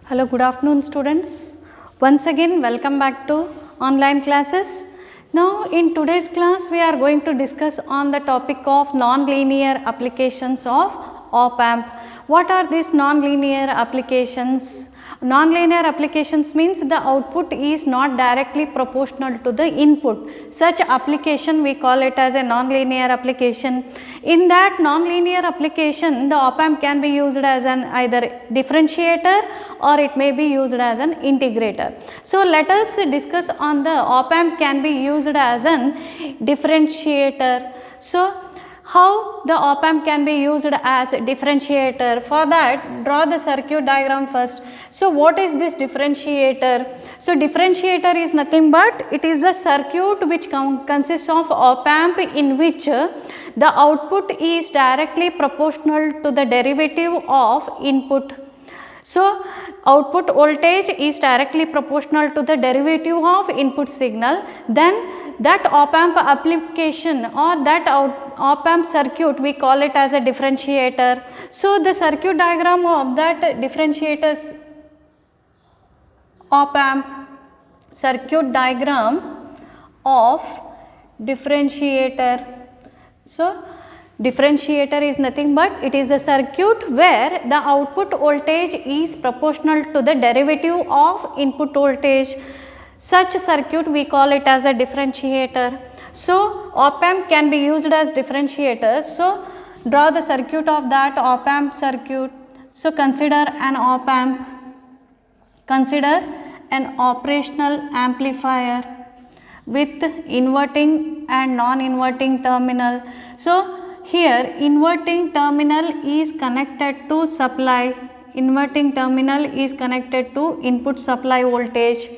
Hello, good afternoon students. Once again welcome back to online classes. Now in today's class we are going to discuss on the topic of non-linear applications of op-amp. What are these non-linear applications? Non-linear applications means the output is not directly proportional to the input. Such application we call it as a non-linear application. In that non-linear application, the op-amp can be used as an either differentiator or it may be used as an integrator. So let us discuss on the op-amp can be used as an differentiator. So how the op-amp can be used as a differentiator? For that, draw the circuit diagram first. So what is this differentiator? So differentiator is nothing but it is a circuit which consists of op-amp in which the output is directly proportional to the derivative of input. So output voltage is directly proportional to the derivative of input signal. Then that op-amp application or that op-amp circuit we call it as a differentiator. So the circuit diagram of that differentiators op-amp, circuit diagram of differentiator. So differentiator is nothing but it is the circuit where the output voltage is proportional to the derivative of input voltage. Such circuit we call it as a differentiator. So op-amp can be used as differentiators. So draw the circuit of that op-amp circuit. So consider an op-amp, consider an operational amplifier with inverting and non-inverting terminal. So here inverting terminal is connected to supply, inverting terminal is connected to input supply voltage,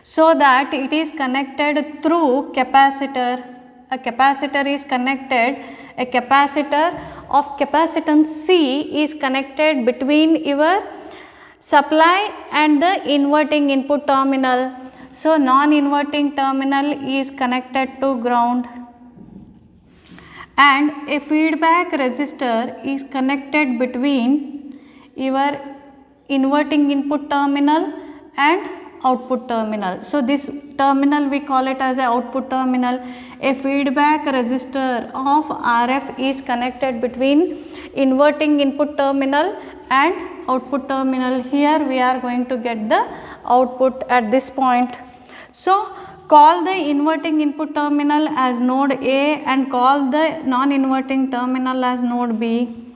so that it is connected through capacitor. A capacitor is connected, a capacitor of capacitance C is connected between your supply and the inverting input terminal. So non-inverting terminal is connected to ground and a feedback resistor is connected between your inverting input terminal and output terminal. So this terminal we call it as a output terminal. A feedback resistor of RF is connected between inverting input terminal and output terminal. Here we are going to get the output at this point. So call the inverting input terminal as node A and call the non-inverting terminal as node B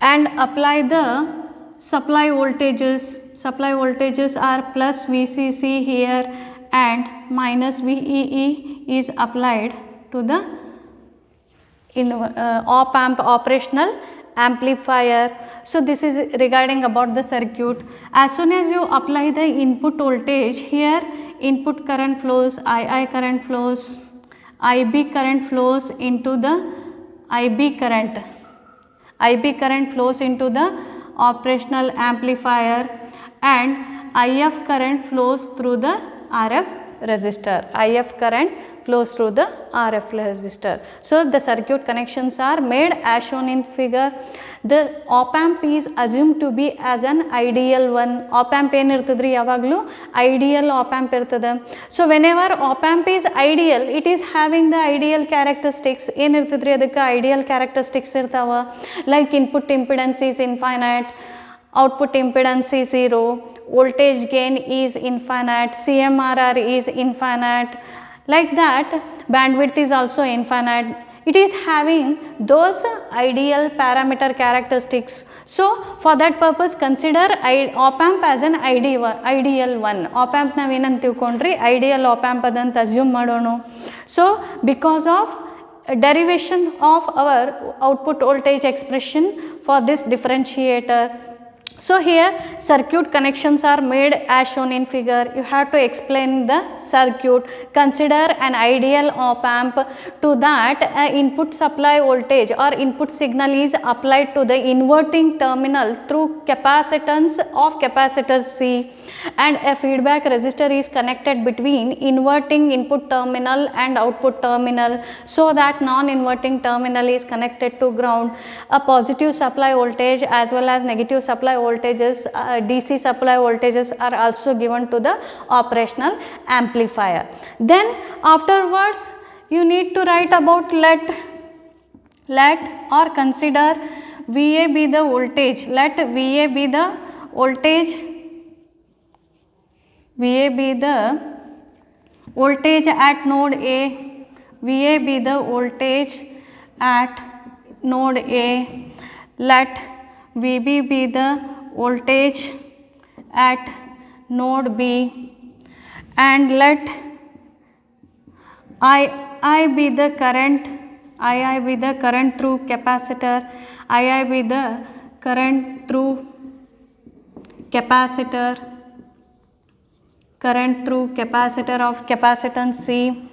and apply the supply voltages. Supply voltages are plus VCC here and minus VEE is applied to the op-amp operational amplifier. So this is regarding about the circuit. As soon as you apply the input voltage, here input current flows, II current flows, IB current flows into the IB current flows into the operational amplifier and IF current flows through the RF resistor. IF current flows through the RF resistor. So the circuit connections are made as shown in figure. The op-amp is assumed to be as an ideal one. Op-amp ಏನು ಇರ್ತದ್ರಿ ಯಾವಾಗಲೂ ideal op-amp ಇರ್ತದೆ. So whenever op-amp is ideal, it is having the ideal characteristics. ಏನು ಇರ್ತದ್ರಿ ಅದಕ್ಕೆ ideal characteristics ಇರ್ತಾವ. Like input impedance is infinite, output impedance is 0, voltage gain is infinite, CMRR is infinite. Like that, bandwidth is also infinite. It is having those ideal parameter characteristics. So for that purpose, consider op-amp as an ideal one. Op-amp ನಾವು ಏನಂತ ತಿಳ್ಕೊಂಡ್ರಿ ideal op-amp ಅದಂತ assume ಮಾಡೋಣ. So because of derivation of our output voltage expression for this differentiator. So here circuit connections are made as shown in figure. You have to explain the circuit. Consider an ideal op-amp. To that input supply voltage or input signal is applied to the inverting terminal through capacitance of capacitor C and a feedback resistor is connected between inverting input terminal and output terminal, so that non-inverting terminal is connected to ground. A positive supply voltage as well as negative supply supply voltages, DC supply voltages are also given to the operational amplifier. Then afterwards you need to write about let or consider VA be the voltage, let VA be the voltage, VA be the voltage at node A, VA be the voltage at node A, let VB be the voltage at node B, and let II be the current, II be the current through capacitor, II be the current through capacitor, current through capacitor of capacitance C,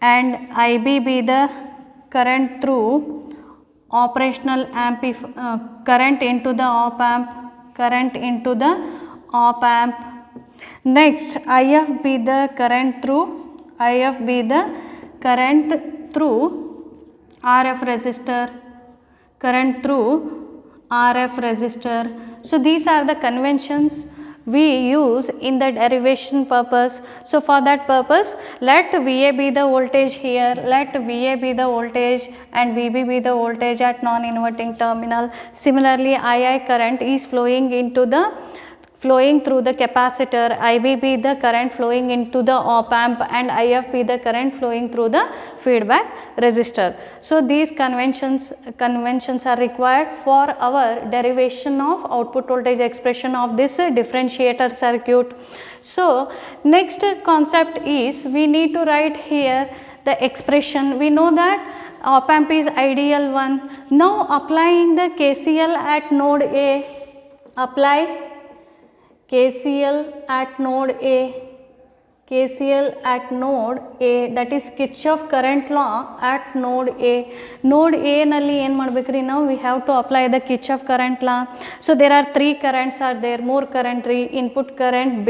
and IB be the current through operational current into the op amp, current into the op amp. Next, IF be the current through, IF be the current through RF resistor, current through RF resistor. So these are the conventions we use in the derivation purpose. So for that purpose, let VA be the voltage here, let VA be the voltage and VB be the voltage at non-inverting terminal. Similarly, II current is flowing through the capacitor, IB be the current flowing into the op amp, and IF be the current flowing through the feedback resistor. So these conventions are required for our derivation of output voltage expression of this differentiator circuit. So next concept is we need to write here the expression. We know that op amp is ideal one. Now applying the KCL at node A, apply KCL at node A, KCL at node A, that is Kirchhoff current law at node A. Node A nalli ಏನು ಮಾಡಬೇಕ್ರಿ ನಾವು, we have to apply the Kirchhoff current law. So there are three currents are there, more current, input current,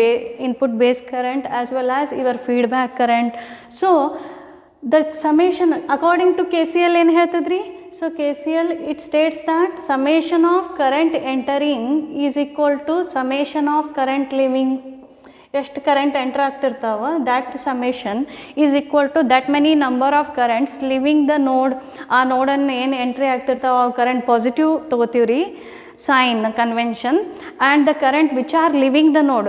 input base current as well as your feedback current. So the summation according to KCL ಏನು ಹೇಳ್ತದ್ರಿ? So KCL it states that summation of current entering is equal to summation of current leaving. ಎಷ್ಟು current enter ಆಗ್ತಿರ್ತಾವ, that summation is equal to that many number of currents leaving the node. ಆ ನೋಡನ್ನು ಏನು entry ಆಗ್ತಿರ್ತಾವ ಅವು current positive ತಗೋತೀವಿ ರೀ sign convention, and the current which are leaving the node,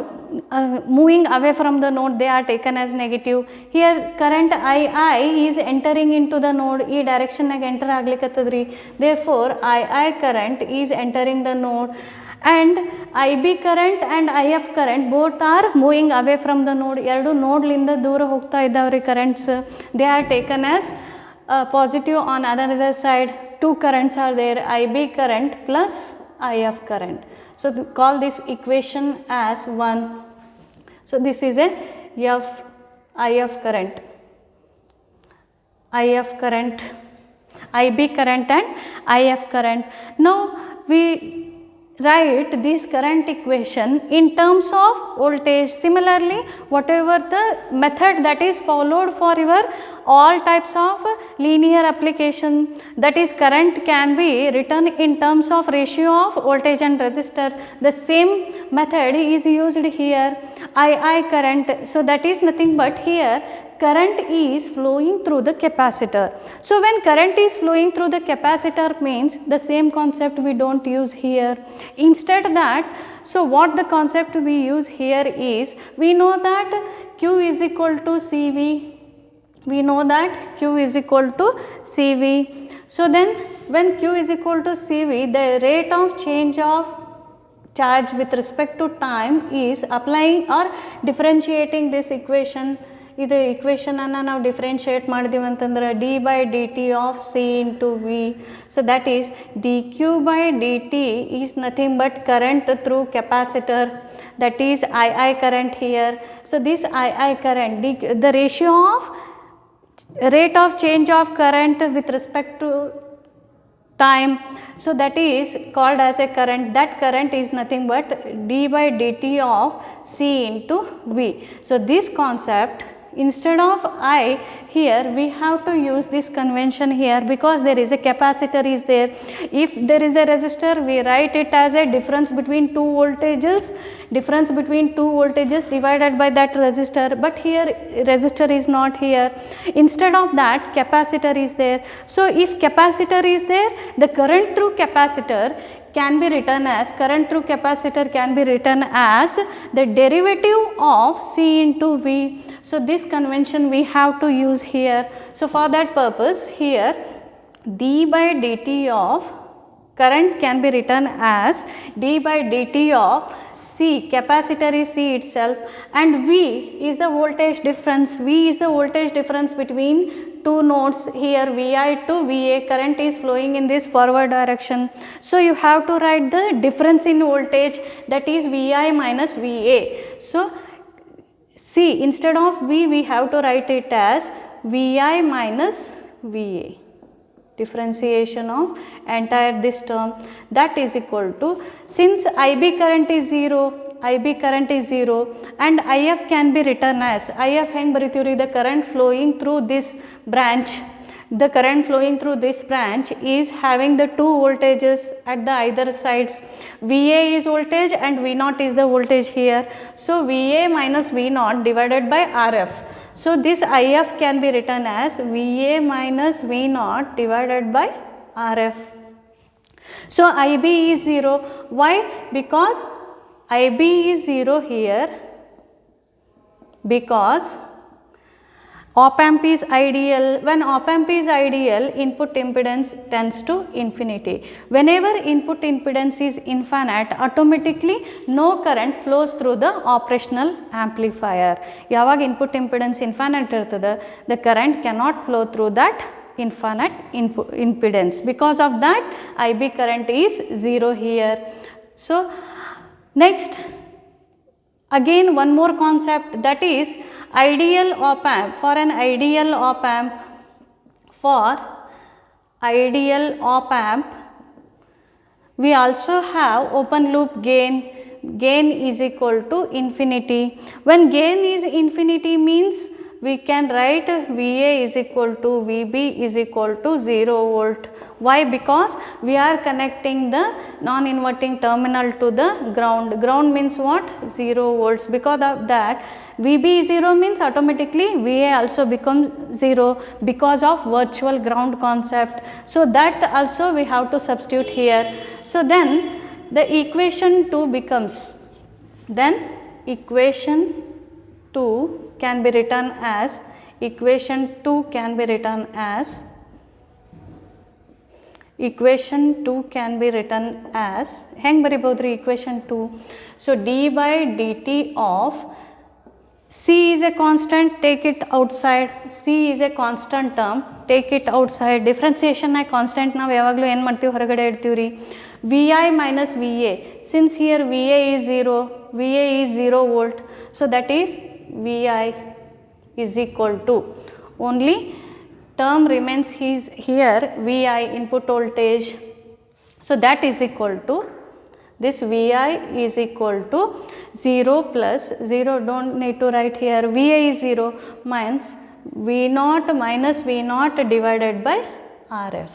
moving away from the node, they are taken as negative. Here current II is entering into the node, ಈ direction ನಾಗ enter ಆಗ್ಲಿಕತ್ತದ್ರಿ. Therefore II current is entering the node, and IB current and IF current both are moving away from the node. ಎರಡು ನೋಡ್ಲಿಂದ ದೂರ ಹೋಗ್ತಾ ಇದ್ದಾವ್ರಿ currents. They are taken as positive on another side. Two currents are there, IB current plus IF current. So call this equation as 1. So this is a IF current, IB current and IF current. Now we write this current equation in terms of voltage. Similarly, whatever the method that is followed for your all types of linear application, that is current can be written in terms of ratio of voltage and resistor. The same method is used here, II current. So that is nothing but here current is flowing through the capacitor. So when current is flowing through the capacitor means the same concept we don't use here. Instead that, so what the concept we use here is, we know that Q is equal to CV. We know that Q is equal to CV. So then when Q is equal to CV, the rate of change of charge with respect to time is applying or differentiating this equation. ಇದು equation ಅನ್ನು ನಾವು differentiate ಮಾಡಿದೀವಿ ಅಂತಂದ್ರೆ d by dt of C into V. So that is dq by dt is nothing but current through capacitor, that is II current here. So this II current, the ratio of rate of change of current with respect to time, so that is called as a current. That current is nothing but d by dt of C into V. So this concept instead of I here we have to use this convention here, because there is a capacitor is there. If there is a resistor, we write it as a difference between two voltages divided by that resistor, but here resistor is not here. Instead of that, capacitor is there. So if capacitor is there, the current through capacitor can be written as the derivative of C into V. So this convention we have to use here. So for that purpose, here d by dt of current can be written as d by dt of C, capacitor is C itself, and V is the voltage difference. V is the voltage difference between two nodes. Here Vi to Va, current is flowing in this forward direction. So you have to write the difference in voltage, that is Vi minus Va. So C, instead of V we have to write it as Vi minus Va. Differentiation of entire this term, that is equal to, since IB current is 0 and IF can be written as, IF hang barityuri, the current flowing through this branch. The current flowing through this branch is having the two voltages at the either sides. VA is voltage and V0 is the voltage here. So VA minus V0 divided by RF. So this IF can be written as VA minus V0 divided by RF. So IB is 0. Why? Because IB is 0 here, because op amp is ideal. When op amp is ideal, input impedance tends to infinity. Whenever input impedance is infinite, automatically no current flows through the operational amplifier. Yavag input impedance infinite irtade, the current cannot flow through that infinite impedance. Because of that, IB current is 0 here. So next, again one more concept, that is ideal op amp. For an ideal op amp, we also have open loop gain. Gain is equal to infinity. When gain is infinity means we can write VA is equal to VB is equal to 0 volt. Why? Because we are connecting the non-inverting terminal to the ground. Ground means what? 0 volts. Because of that, VB is 0 means automatically VA also becomes 0 because of virtual ground concept. So that also we have to substitute here. So then the equation 2 becomes, equation 2 can be written as equation 2 can be written as hang bariboudri equation 2. So d by dt of C is a constant, take it outside. C is a constant term, take it outside. Differentiation na constant na yavaglu en martivi horagade idtivri. Vi minus Va, since here Va is 0 volt, so that is Vi is equal to, only term remains here Vi input voltage. So that is equal to, this Vi is equal to 0 plus 0, don't need to write here, Vi is 0 means V0 minus V0 divided by RF.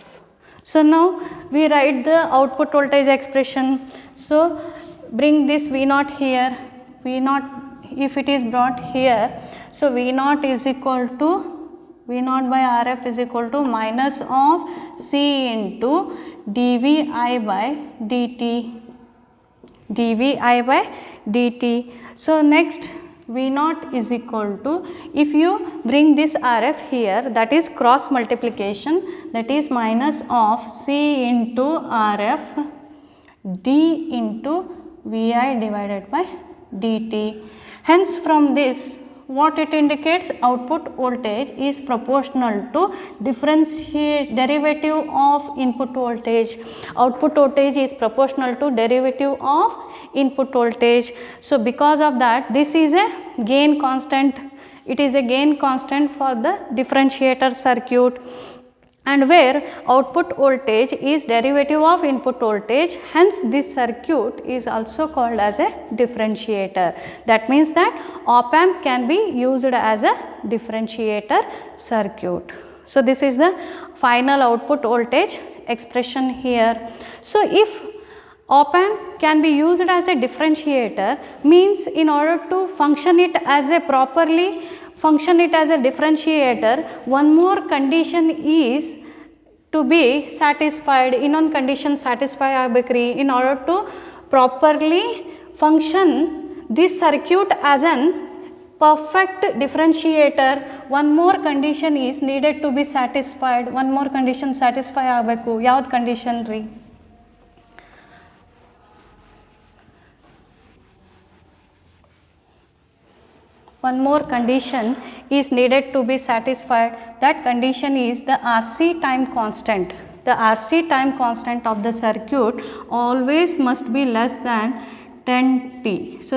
So now we write the output voltage expression. So bring this V0 here, V0 if it is brought here, so V0 is equal to, V0 by RF is equal to minus of C into dVi by dt. So next, V0 is equal to, if you bring this RF here, that is cross multiplication, that is minus of C into RF d into Vi divided by dt. Hence from this, what it indicates, output voltage is proportional to derivative of input voltage. Output voltage is proportional to derivative of input voltage. So because of that, this is a gain constant. It is a gain constant for the differentiator circuit. and where output voltage is derivative of input voltage, hence this circuit is also called as a differentiator. That means that op amp can be used as a differentiator circuit. So, this is the final output voltage expression here. So, if op amp can be used as a differentiator, means in order to function it as a differentiator, one more condition is to be satisfied. Innೊಂದು condition satisfy ಆಗಬೇಕ್ರಿ in order to properly function this circuit as an perfect differentiator. One more condition is needed to be satisfied. One more condition satisfy ಆಗಬೇಕು. ಯಾವ್ದು condition ರೀ? One more condition is needed to be satisfied. That condition is the RC time constant. The RC time constant of the circuit always must be less than 10t. So,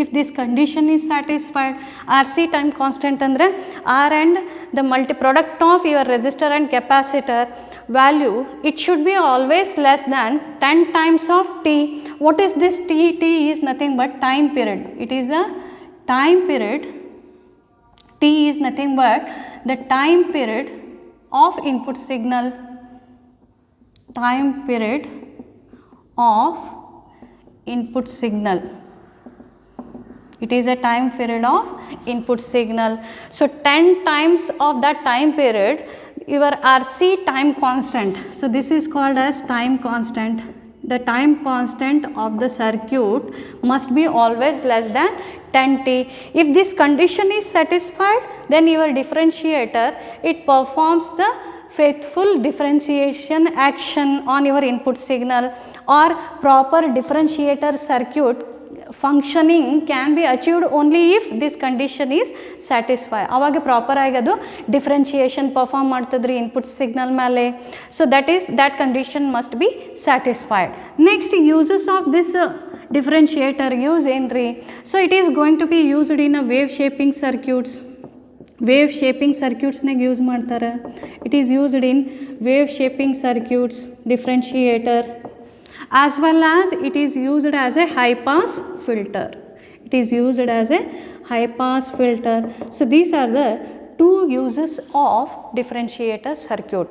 if this condition is satisfied, RC time constant andre R and the product of your resistor and capacitor value, it should be always less than 10 times of t. What is this t? T is nothing but time period. It is the time period. T is nothing but the time period of input signal. Time period of input signal. It is a time period of input signal. So, 10 times of that time period your RC time constant. So, this is called as time constant. The time constant of the circuit must be always less than 10t. If this condition is satisfied, then your differentiator, it performs the faithful differentiation action on your input signal, or proper differentiator circuit functioning can be achieved only if this condition is satisfied. ಅವಾಗ proper ಆಗಿ ಅದು differentiation perform ಮಾಡ್ತದ್ರಿ input signal ಮೇಲೆ. So that condition must be satisfied. Next, uses of this differentiator use ಏನ್ರಿ? So, it is going to be used in a wave shaping circuits. Wave shaping circuits ನಾಗ use ಮಾಡ್ತಾರೆ. It is used in wave shaping circuits, differentiator, as well as it is used as a high pass filter. It is used as a high pass filter. So, these are the two uses of differentiator circuit.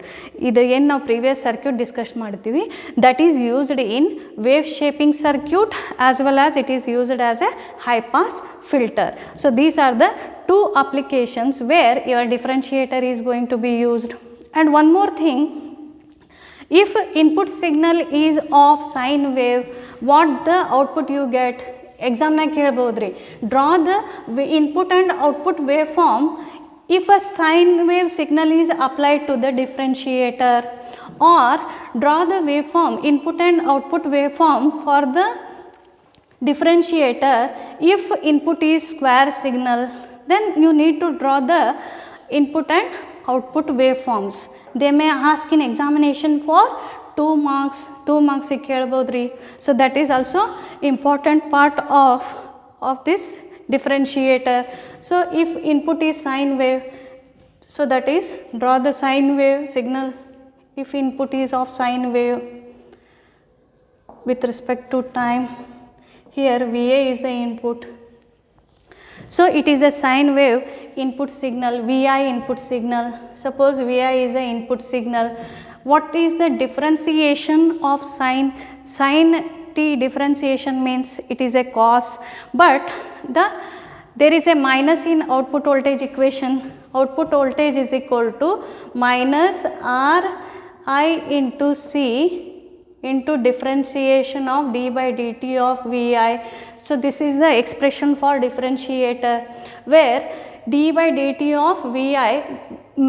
ಇದು ಏನು ನಾವು previous circuit discuss ಮಾಡ್ತೀವಿ, that is used in wave shaping circuit as well as it is used as a high pass filter. So, these are the two applications where your differentiator is going to be used. And one more thing, if input signal is of sine wave, what the output you get? Exam na kelboudri, draw the input and output waveform if a sine wave signal is applied to the differentiator, or draw the waveform, input and output waveform for the differentiator if input is square signal. Then you need to draw the input and output waveforms. They may ask in examination for 2 marks. 2 marks ಕೇಳಬಹುದ್ರಿ. So, that is also important part of this differentiator. So, if input is sine wave, so that is draw the sine wave signal. If input is of sine wave with respect to time, here VA is the input. So, it is a sine wave input signal, VI input signal. Suppose VI is the input signal. What is the differentiation of sine? Sine t differentiation means it is a cos, but there is a minus in output voltage equation. Output voltage is equal to minus R I into C into differentiation of d by dt of VI. So, this is the expression for differentiator, where d by dt of VI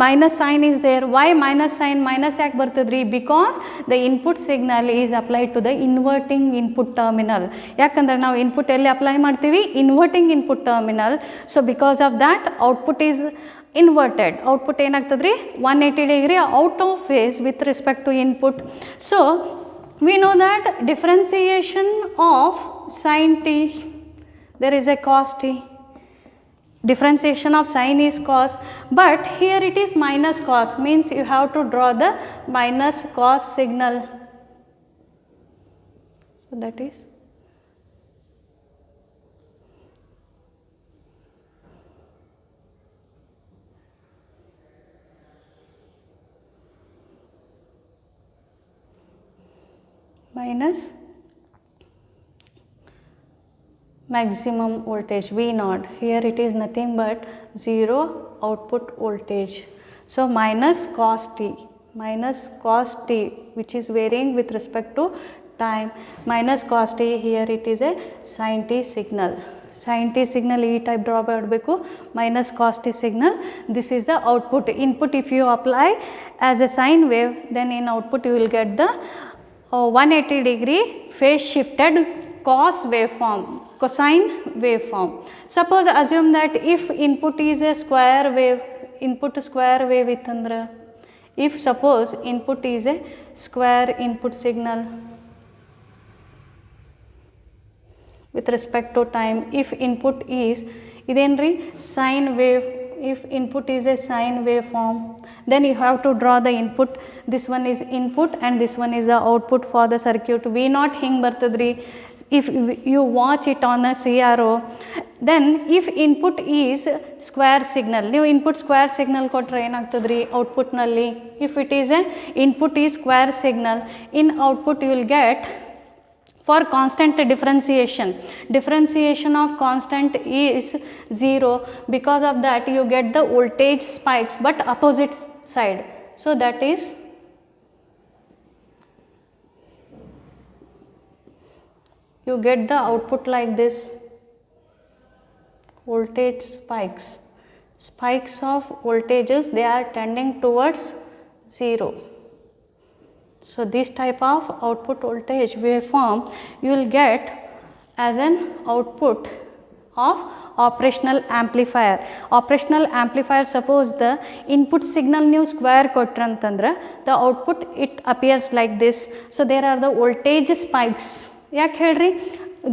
minus sign is there. Why minus sign? Minus ಯಾಕೆ ಬರ್ತದ್ರಿ? Because the input signal is applied to the inverting input terminal. ಯಾಕಂದ್ರೆ ನಾವು input ಎಲ್ಲಿ apply ಮಾಡ್ತೀವಿ? Inverting input terminal. So because of that output is inverted. Output ಏನಾಗ್ತದ್ರಿ? 180 degree out of phase with respect to input. So we know that differentiation of sin t, there is a cos t. differentiation of sine is cos, but here it is minus cos, means you have to draw the minus cos signal. So that is minus maximum voltage V naught. Here it is nothing but 0 output voltage. So minus cos t which is varying with respect to time, minus cos t, here it is a sin t signal. Sin t signal e type draw ಮಾಡಬೇಕು, minus cos t signal. This is the output. Input if you apply as a sine wave, then in output you will get the 180 degree phase shifted cos waveform, cosine waveform. Suppose assume that if input is a square wave, input square wave itandra, if suppose input is a square input signal with respect to time, if input is idenri sine wave, if input is a sine waveform, then you have to draw the input. This one is input and this one is the output for the circuit. V naught hing bartadri. If you watch it on a CRO, then if input is square signal, ನೀವು input square signal ಕೊಟ್ಟರೆ ಏನಾಗ್ತದ್ರಿ output ನಲ್ಲಿ, if it is a input is square signal, in output you will get for constant differentiation of constant is 0, because of that you get the voltage spikes but opposite side. So that is you get the output like this, voltage spikes of voltages, they are tending towards 0. So this type of output voltage waveform you will get as an output of operational amplifier. Operational amplifier, suppose the input signal new square kotrantandra, the output it appears like this. So there are the voltage spikes. Yak helri?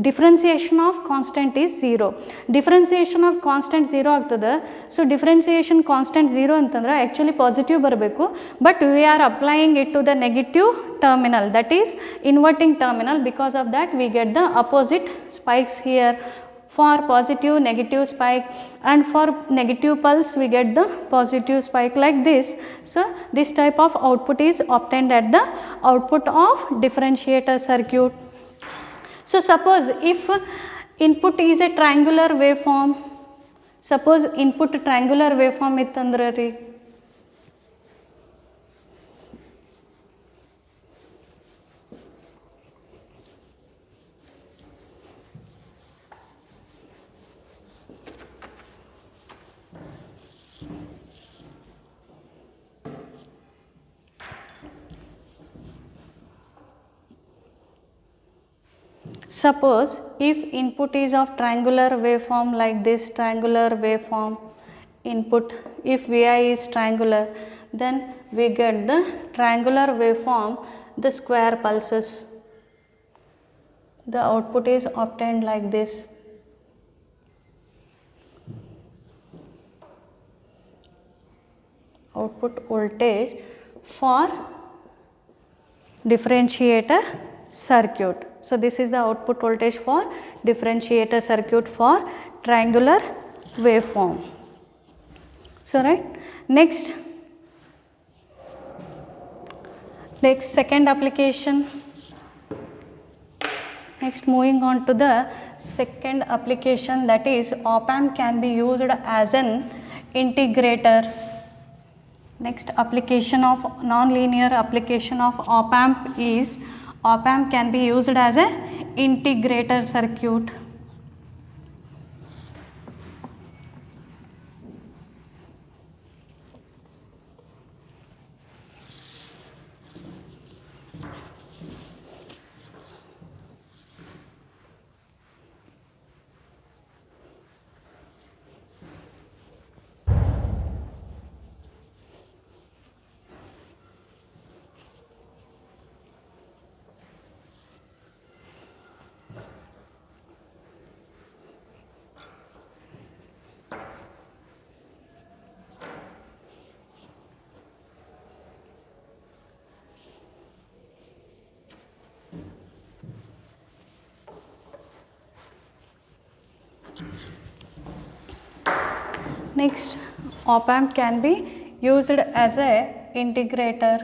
Differentiation of constant is 0. Differentiation of constant 0 ಆಗ್ತದೆ. So differentiation constant 0 ಅಂತಂದ್ರೆ actually positive ಬರಬೇಕು, but we are applying it to the negative terminal, that is inverting terminal. Because of that we get the opposite spikes here. For positive negative spike, and for negative pulse we get the positive spike like this. So this type of output is obtained at the output of differentiator circuit. So suppose if input is a triangular waveform, suppose input triangular waveform ittandre ರೀ, suppose if input is of triangular waveform like this, triangular waveform input, if Vi is triangular, then we get the triangular waveform, the square pulses, the output is obtained like this. Output voltage for differentiator circuit. So this is the output voltage for differentiator circuit for triangular waveform. So right, next second application. Next moving on to the second application, that is op amp can be used as an integrator. Next application of non-linear application of op amp is op amp can be used as a integrator circuit. Next, op amp can be used as a integrator.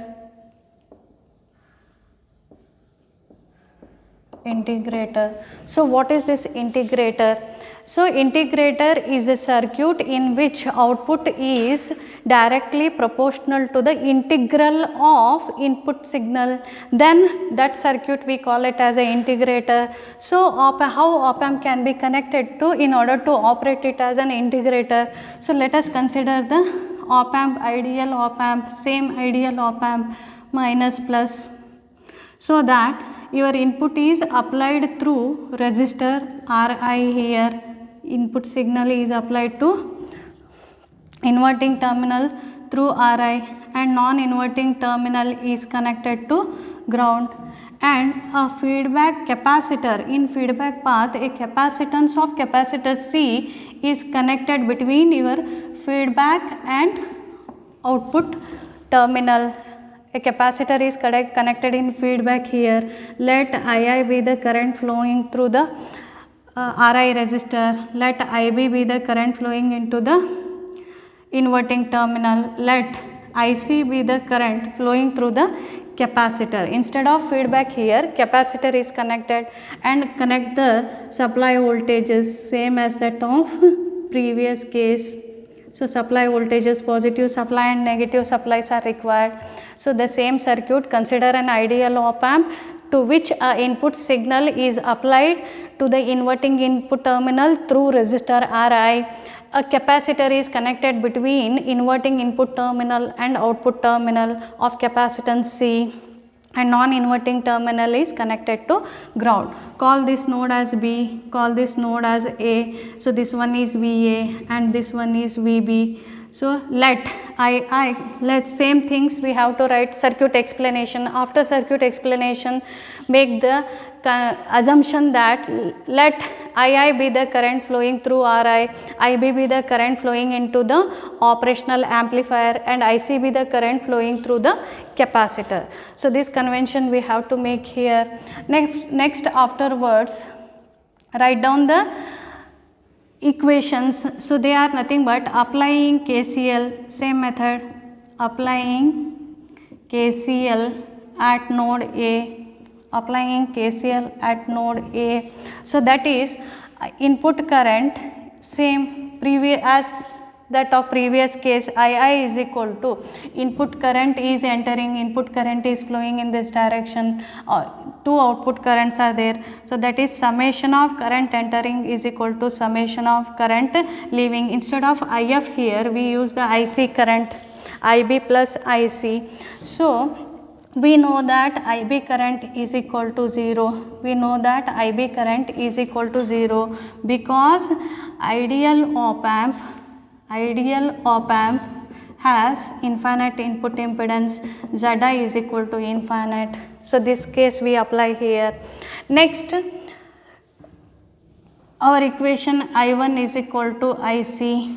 So what is this integrator? So integrator is a circuit in which output is directly proportional to the integral of input signal, then that circuit we call it as a integrator. So how op amp can be connected to in order to operate it as an integrator? So let us consider the op amp, ideal op amp, same ideal op amp, minus plus, so that your input is applied through resistor Ri here, input signal is applied to inverting terminal through Ri and non-inverting terminal is connected to ground, and a feedback capacitor, in feedback path a capacitance of capacitor C is connected between your feedback and output terminal. A capacitor is connected in feedback here. Let II be the current flowing through the Ri resistor. Let IB be the current flowing into the inverting terminal. Let IC be the current flowing through the capacitor. Instead of feedback here, capacitor is connected, and connect the supply voltages same as that of previous case. So supply voltages, positive supply and negative supplies are required. So the same circuit, consider an ideal op amp to which a input signal is applied to the inverting input terminal through resistor Ri. A capacitor is connected between inverting input terminal and output terminal of capacitance C, and non-inverting terminal is connected to ground. Call this node as B, call this node as A. So this one is VA and this one is VB. So let let same things we have to write circuit explanation. After circuit explanation, make the assumption that let II be the current flowing through Ri, IB be the current flowing into the operational amplifier, and IC be the current flowing through the capacitor. So this convention we have to make here. Next afterwards, write down the equations. So they are nothing but applying KCL, same method, applying KCL at node A, applying KCL at node A. So that is input current same previous as that of previous case, II is equal to input current is entering, input current is flowing in this direction, two output currents are there. So that is summation of current entering is equal to summation of current leaving. Instead of IF here we use the IC current, IB plus IC. So we know that IB current is equal to 0. We know that IB current is equal to 0 because ideal op amp has infinite input impedance, Zi is equal to infinite. So this case we apply here. Next, our equation I1 is equal to IC.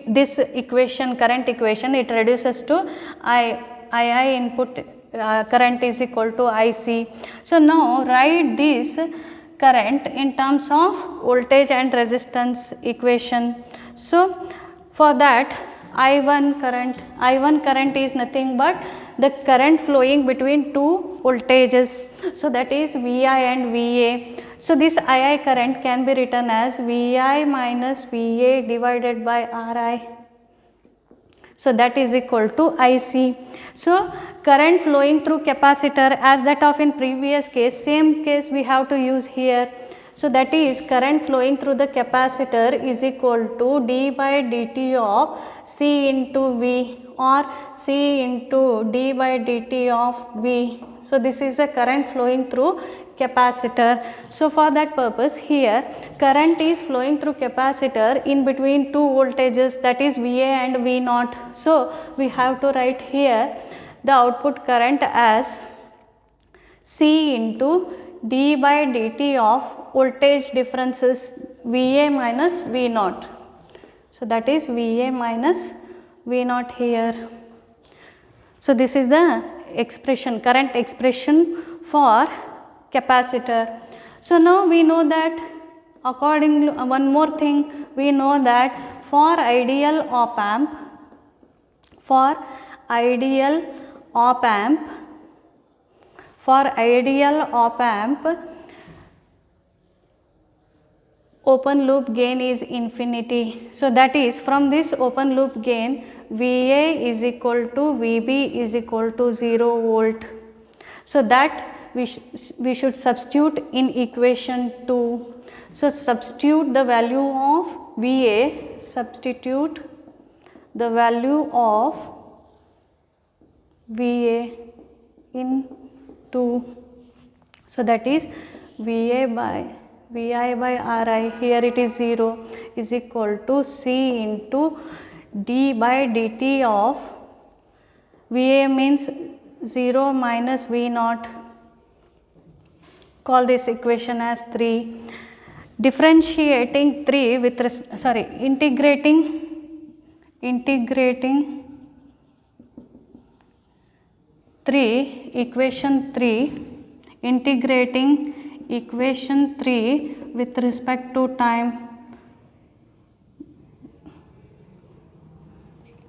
This equation, current equation, it reduces to II input current is equal to IC. So now write this current in terms of voltage and resistance equation. So for that I1 current is nothing but the current flowing between two voltages. So that is Vi and Va. So this II current can be written as Vi minus Va divided by Ri. So that is equal to IC. So current flowing through capacitor as that of in previous case, same case we have to use here. So that is current flowing through the capacitor is equal to d by dt of C into V or C into d by dt of V. So this is a current flowing through capacitor. So for that purpose here current is flowing through capacitor in between two voltages, that is Va and V naught. So we have to write here the output current as C into d by dt of voltage differences Va minus V naught. So that is Va minus V naught here. So this is the expression, current expression for capacitor. So now we know that according to one more thing, we know that for ideal op amp, for ideal op amp, open loop gain is infinity. So that is, from this open loop gain, VA is equal to VB is equal to 0 volt. So that we should substitute in equation 2. So substitute the value of VA, substitute the value of VA in 2. So that is VI by Ri, here it is 0, is equal to C into d by dt of VA means 0 minus V naught. Call this equation as 3. Differentiating 3 with integrating equation 3 with respect to time,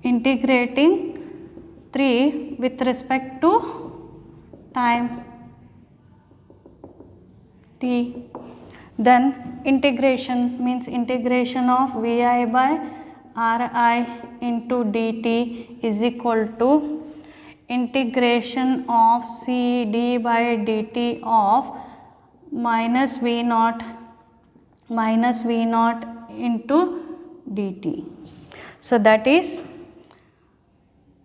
integrating 3 with respect to time t. Then integration means integration of Vi by Ri into dt is equal to integration of C d by dt of minus V naught into dt. So that is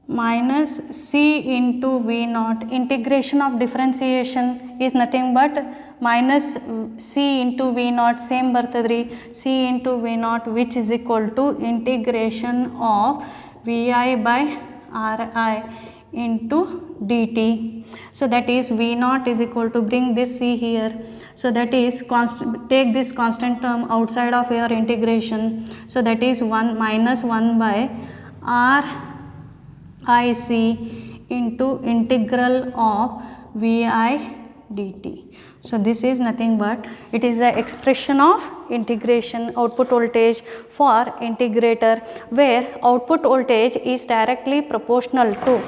minus C into V naught. Integration of differentiation is nothing but minus C into V naught, same bartadri, C into V naught, which is equal to integration of Vi by Ri into dt. So that is V naught is equal to, bring this C here. So that is take this constant term outside of your integration. So that is 1 minus 1 by RIC into integral of Vi dt. So this is nothing but, it is the expression of integration output voltage for integrator, where output voltage is directly proportional to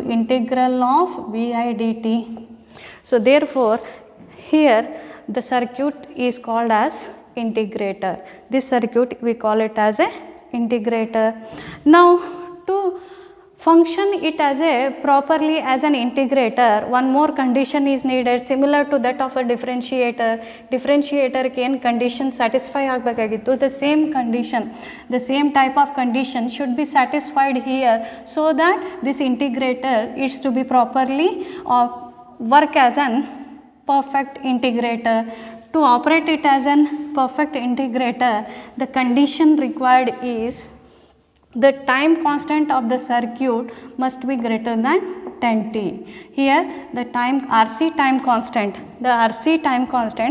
integral of Vi dt. So therefore here the circuit is called as integrator. This circuit we call it as a integrator. Now to function it as a properly as an integrator, one more condition is needed, similar to that of a differentiator. Differentiator can condition satisfy agಬೇಕಾಗಿತ್ತು. The same condition, the same type of condition should be satisfied here, so that this integrator is to be properly work as an perfect integrator. To operate it as an perfect integrator, the condition required is the time constant of the circuit must be greater than 10t. Here the RC time constant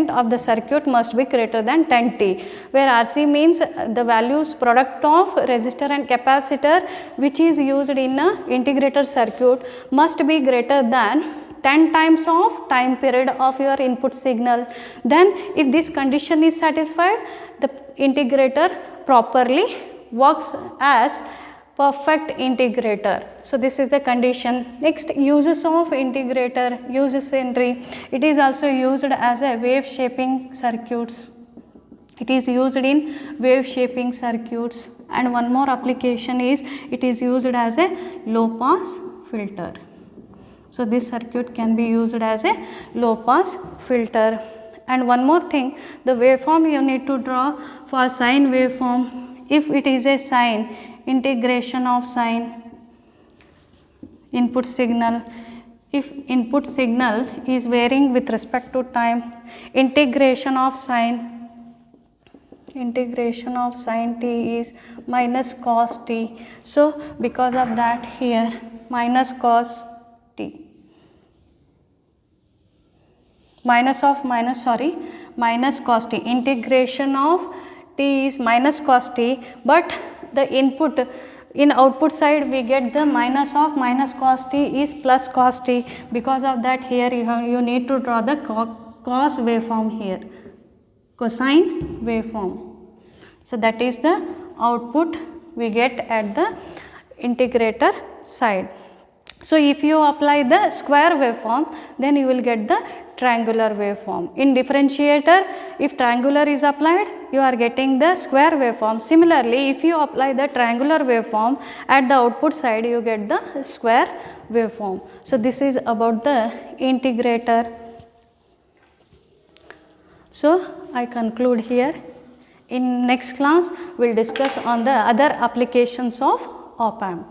of the circuit must be greater than 10t, where RC means the values product of resistor and capacitor which is used in a integrator circuit must be greater than 10 times of time period of your input signal. Then if this condition is satisfied, the integrator properly works as perfect integrator. So this is the condition. Next, uses of integrator, uses entry. It is also used as a wave shaping circuits. It is used in wave shaping circuits, and one more application is it is used as a low pass filter. So this circuit can be used as a low pass filter. And one more thing, the waveform you need to draw for sine waveform. If it is a sine, integration of sine input signal. If input signal is varying with respect to time, integration of sine t is minus cos t. So because of that here minus cos t, minus cos t, integration of t is minus cos t, but the input in output side we get the minus cos t is plus cos t. Because of that here you need to draw the cos waveform here. cosine waveform. So that is the output we get at the integrator side. So if you apply the square waveform, then you will get the triangular waveform. In differentiator, if triangular is applied, you are getting the square waveform. Similarly, if you apply the triangular waveform at the output side, you get the square waveform. So this is about the integrator. So I conclude here. In next class, we will discuss on the other applications of op amp.